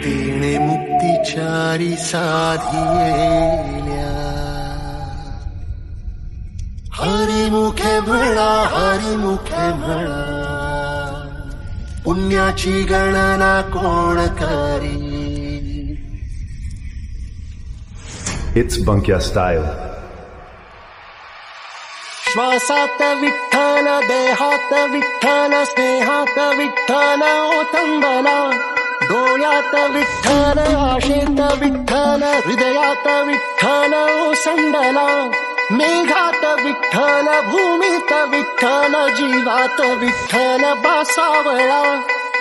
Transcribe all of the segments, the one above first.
तेणे मुक्तिचारी साधियेल्या हरिमुखे म्हणा हरिमुखे म्हणा पुण्याची गणना कोण करी. It's Bunkya style. श्वासात विठ्ठल देहात विठ्ठल स्नेहात विठ्ठल ओतंबला डोळ्यात विठ्ठल आशेत विठ्ठल हृदयात विठ्ठल ओसंडला मेघात विठ्ठल भूमीत विठ्ठल जीवात विठ्ठल बासावळा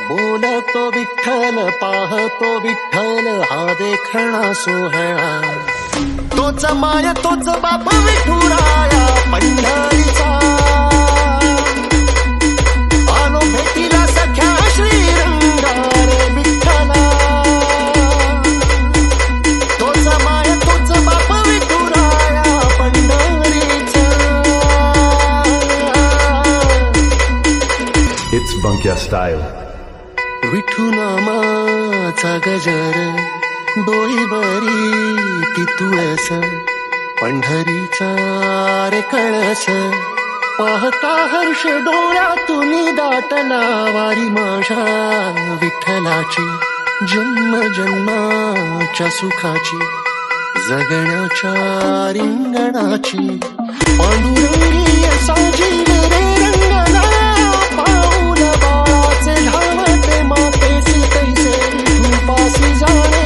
बोलतो विठ्ठल पाहतो विठ्ठल हा देखणा सोहळा तोच माय तोच बाप विठुराया पंढरीचा आलो भेटीला सख्या श्रीरंगारे विठ्ठला तोच माय तोच बाप विठुराया पंढरीचा. It's Bunkya style. विठू नामाचा गजर डोईवरी ती तुळस पंढरीचा रे कळस पाहता हर्ष डोळ्यातून दाटला वारी माझ्या विठ्ठलाची जन्म जन्माच्या सुखाची जगण्याच्या रिंगणाची पांडुरंगी साजील रे रंगना पाऊल बाळाचे धावते मातेसी तैसे विठूपासी जाणे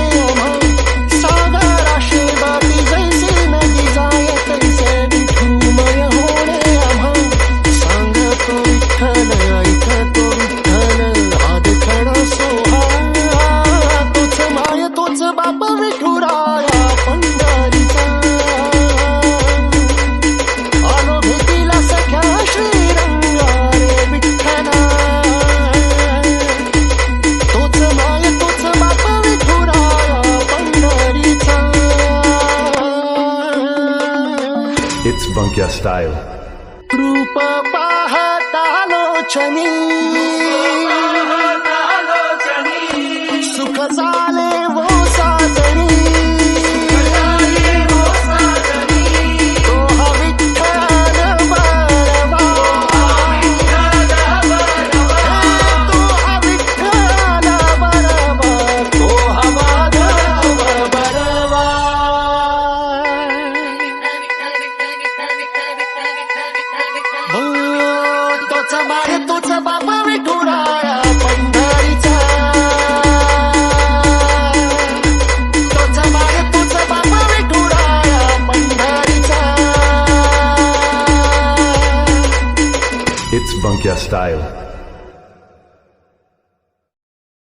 It's Bunkya style. रूप पाहतालोचनी सुख झाले वो साजनी तो हा विठ्ठल बरवा तो हा विठ्ठल बरवा तो हा माधव बरवा. तोच माय तोच बाप विठुराया पंढरीचा तोच माय तोच बाप विठुराया पंढरीचा. It's Bunkya style.